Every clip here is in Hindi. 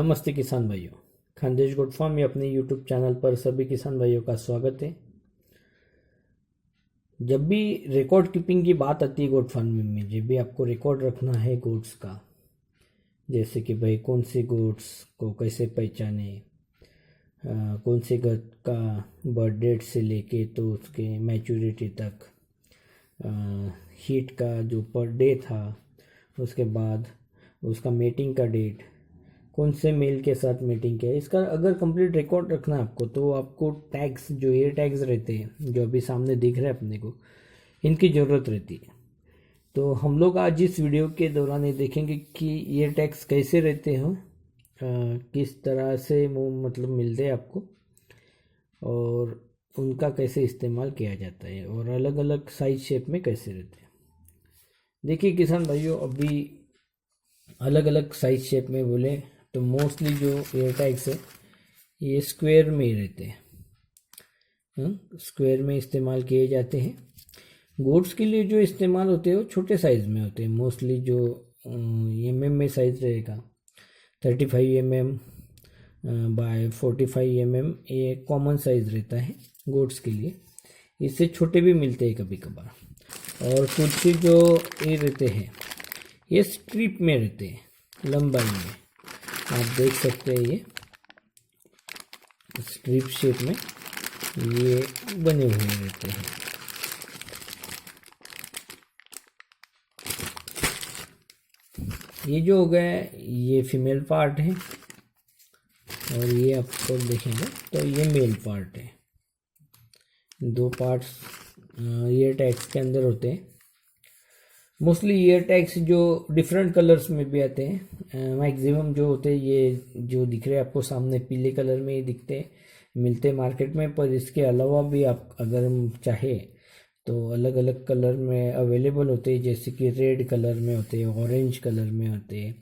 नमस्ते किसान भाइयों, खानदेश गोट फार्म में अपने यूट्यूब चैनल पर सभी किसान भाइयों का स्वागत है। जब भी रिकॉर्ड कीपिंग की बात आती है गोट फार्मिंग में, जब भी आपको रिकॉर्ड रखना है गोट्स का, जैसे कि भाई कौन से गोट्स को कैसे पहचाने, कौन से गोट का बर्थ डेट से लेके तो उसके मैच्योरिटी तक, हीट का जो पर डे था, उसके बाद उसका मेटिंग का डेट, कौन से मेल के साथ मीटिंग किया, इसका अगर कंप्लीट रिकॉर्ड रखना है आपको, तो आपको टैग्स, जो एयर टैग्स रहते हैं जो अभी सामने दिख रहे हैं अपने को, इनकी ज़रूरत रहती है। तो हम लोग आज इस वीडियो के दौरान ये देखेंगे कि एयर टैग्स कैसे रहते हैं, किस तरह से वो मतलब मिलते हैं आपको, और उनका कैसे इस्तेमाल किया जाता है, और अलग अलग साइज शेप में कैसे रहते हैं। देखिए किसान भाइयों, अभी अलग अलग साइज शेप में बोले तो मोस्टली जो एयर टैग्स है ये स्क्वायर में ही रहते हैं, स्क्वायर में इस्तेमाल किए जाते हैं। गोट्स के लिए जो इस्तेमाल होते हैं वो छोटे साइज़ में होते हैं, मोस्टली जो में साइज़ रहेगा 35 बाय 45 ये कॉमन साइज़ रहता है गोट्स के लिए। इससे छोटे भी मिलते हैं कभी कभार। और कुछ जो ये रहते हैं ये स्ट्रिप में रहते हैं, लंबाई में आप देख सकते हैं, ये स्ट्रिप शेप में ये बने हुए रहते हैं। ये जो हो गया ये फीमेल पार्ट है, और ये आपको देखेंगे तो ये मेल पार्ट है। दो पार्ट्स ईयर टैग्स के अंदर होते हैं। मोस्टली ईयर टैग्स जो डिफरेंट कलर्स में भी आते हैं, मैक्सिमम जो होते हैं ये जो दिख रहे हैं आपको सामने पीले कलर में ही दिखते हैं, मिलते हैं मार्केट में। पर इसके अलावा भी आप अगर चाहे तो अलग अलग कलर में अवेलेबल होते हैं, जैसे कि रेड कलर में होते हैं, ऑरेंज कलर में होते हैं,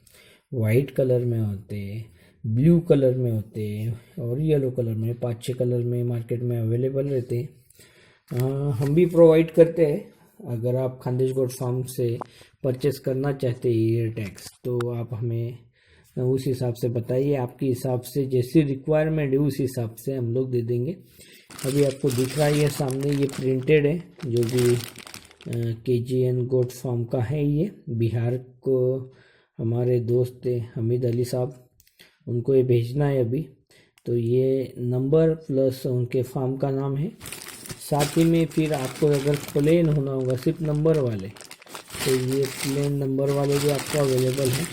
वाइट कलर में होते हैं, ब्लू कलर में होते हैं, और येलो कलर में, 5-6 कलर में मार्केट में अवेलेबल रहते हैं। हम भी प्रोवाइड करते हैं। अगर आप खानदेश गोट फार्म से परचेस करना चाहते हैं ईयर टैग्स, तो आप हमें उस हिसाब से बताइए, आपके हिसाब से जैसी रिक्वायरमेंट है उस हिसाब से हम लोग दे देंगे। अभी आपको दिख रहा है ये सामने, ये प्रिंटेड है, जो भी KGN गोट फार्म का है। ये बिहार को हमारे दोस्त थे हमीद अली साहब, उनको ये भेजना है अभी। तो ये नंबर प्लस उनके फार्म का नाम है। साथ ही में फिर आपको अगर प्लेन होना होगा सिर्फ नंबर वाले, तो ये प्लेन नंबर वाले भी आपको अवेलेबल है,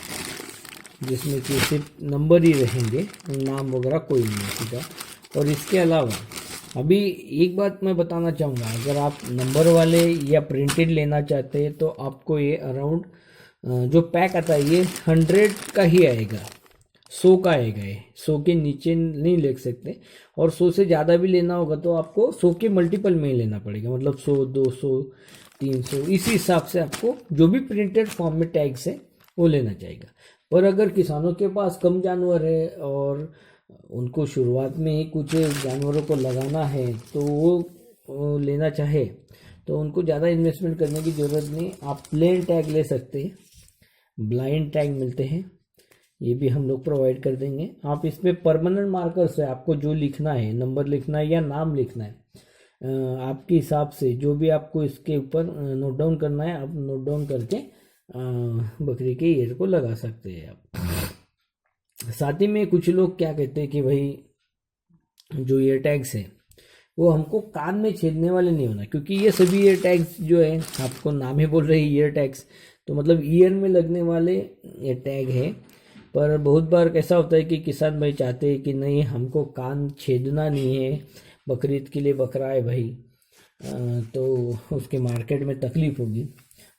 जिसमें कि सिर्फ नंबर ही रहेंगे, नाम वगैरह कोई नहीं सीधा। और इसके अलावा अभी एक बात मैं बताना चाहूँगा, अगर आप नंबर वाले या प्रिंटेड लेना चाहते हैं तो आपको ये अराउंड जो पैक आता है ये 100 का ही आएगा, 100 का आएगा। ये 100 के नीचे नहीं ले सकते, और 100 से ज़्यादा भी लेना होगा तो आपको 100 के मल्टीपल में ही लेना पड़ेगा, मतलब 100, 200, 300, इसी हिसाब से आपको जो भी प्रिंटेड फॉर्म में टैग्स है वो लेना चाहिए। पर अगर किसानों के पास कम जानवर है और उनको शुरुआत में ही कुछ जानवरों को लगाना है, तो वो लेना चाहे तो उनको ज़्यादा इन्वेस्टमेंट करने की ज़रूरत नहीं, आप प्लेन टैग ले सकते हैं। ब्लाइंड टैग मिलते हैं, ये भी हम लोग प्रोवाइड कर देंगे। आप इसमें परमानेंट मार्कर्स है, आपको जो लिखना है, नंबर लिखना है या नाम लिखना है, आपके हिसाब से जो भी आपको इसके ऊपर नोट डाउन करना है, आप नोट डाउन करके बकरी के ईयर को लगा सकते हैं आप। साथ ही में कुछ लोग क्या कहते हैं कि भाई जो ईयर टैग्स है वो हमको कान में छेदने वाले नहीं होना, क्योंकि ये सभी ईयर टैग्स जो है, आपको नाम ही बोल रहे हैं ईयर टैग्स, तो मतलब ईयर में लगने वाले ये टैग है। पर बहुत बार कैसा होता है कि किसान भाई चाहते हैं कि नहीं, हमको कान छेदना नहीं है, बकरीद के लिए बकरा है भाई, तो उसके मार्केट में तकलीफ होगी,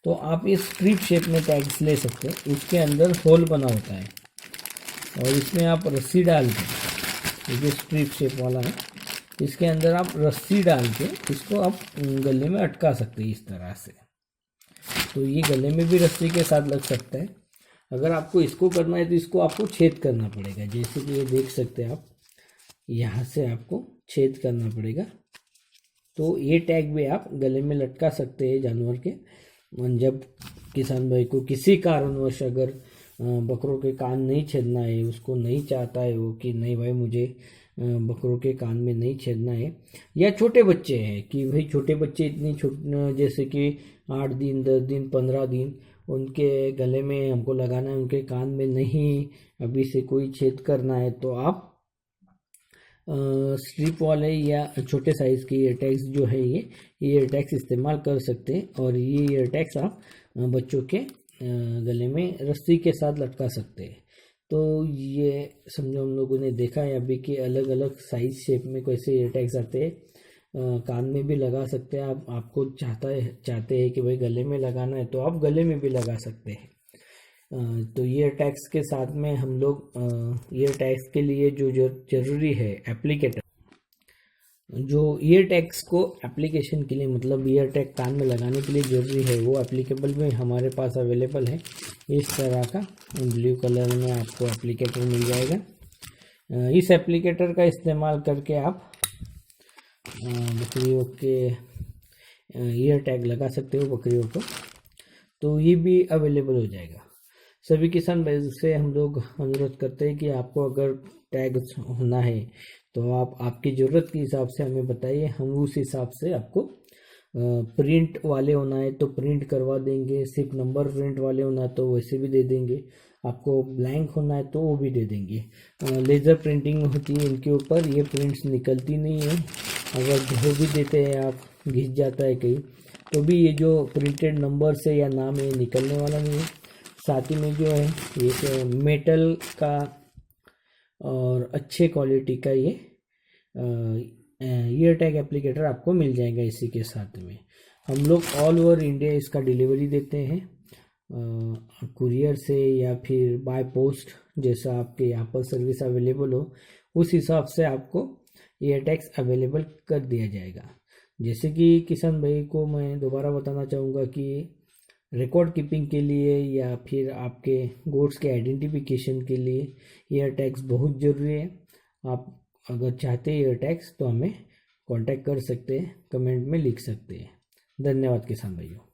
तो आप इस स्ट्रिप शेप में टैग्स ले सकते हैं। इसके अंदर होल बना होता है, और इसमें आप रस्सी डाल के, ये जो स्ट्रिप शेप वाला है, इसके अंदर आप रस्सी डाल के इसको आप गले में अटका सकते हैं इस तरह से। तो ये गले में भी रस्सी के साथ लग सकता है। अगर आपको इसको करना है तो इसको आपको छेद करना पड़ेगा, जैसे कि ये देख सकते हैं आप, यहाँ से आपको छेद करना पड़ेगा। तो ये टैग भी आप गले में लटका सकते हैं जानवर के। जब किसान भाई को किसी कारणवश अगर बकरों के कान नहीं छेदना है, उसको नहीं चाहता है वो कि नहीं भाई मुझे बकरों के कान में नहीं छेदना है, या छोटे बच्चे हैं कि भाई छोटे बच्चे इतनी जैसे कि 8 दिन 10 दिन 15 दिन उनके गले में हमको लगाना है, उनके कान में नहीं अभी से कोई छेद करना है, तो आप स्ट्रिप वाले या छोटे साइज़ के ईयर टैग्स जो है ये ईयर टैग्स इस्तेमाल कर सकते हैं। और ये ईयर टैग्स आप बच्चों के गले में रस्सी के साथ लटका सकते हैं। तो ये समझो हम लोगों ने देखा है अभी कि अलग अलग साइज शेप में कैसे ईयर टैग्स आते हैं। कान में भी लगा सकते हैं आप, आपको चाहते हैं कि भाई गले में लगाना है तो आप गले में भी लगा सकते हैं। तो ईयर टैग्स के साथ में हम लोग ईयर टैग्स के लिए जो जरूरी है एप्लीकेटर, जो ईयर टैग्स को एप्लीकेशन के लिए मतलब ईयर टैग कान में लगाने के लिए जरूरी है वो एप्लीकेबल में हमारे पास अवेलेबल है। इस तरह का ब्लू कलर में आपको एप्लीकेटर मिल जाएगा। इस एप्लीकेटर का इस्तेमाल करके आप बकरियों के ईयर टैग लगा सकते हो बकरियों को, तो ये भी अवेलेबल हो जाएगा। सभी किसान भाई से हम लोग अनुरोध करते हैं कि आपको अगर टैग होना है तो आप आपकी ज़रूरत के हिसाब से हमें बताइए, हम उस हिसाब से आपको प्रिंट वाले होना है तो प्रिंट करवा देंगे, सिर्फ नंबर प्रिंट वाले होना है तो वैसे भी दे देंगे, आपको ब्लैंक होना है तो वो भी दे देंगे। लेज़र प्रिंटिंग होती है इनके ऊपर, ये प्रिंट्स निकलती नहीं है, अगर जो भी देते हैं आप घिस जाता है कहीं तो भी ये जो प्रिंटेड नंबर से या नाम है निकलने वाला नहीं है। साथ ही में जो है ये मेटल का और अच्छे क्वालिटी का ये ईयर टैग एप्लीकेटर आपको मिल जाएगा। इसी के साथ में हम लोग ऑल ओवर इंडिया इसका डिलीवरी देते हैं, कुरियर से या फिर बाय पोस्ट, जैसा आपके यहाँ पर सर्विस अवेलेबल हो उस हिसाब से आपको ईयर टैग्स अवेलेबल कर दिया जाएगा। जैसे कि किसान भाई को मैं दोबारा बताना चाहूँगा कि रिकॉर्ड कीपिंग के लिए या फिर आपके गोड्स के आइडेंटिफिकेशन के लिए ईयर टैग्स बहुत ज़रूरी है। आप अगर चाहते हैं ईयर टैग्स तो हमें कांटेक्ट कर सकते हैं, कमेंट में लिख सकते हैं। धन्यवाद किसान भाइयों।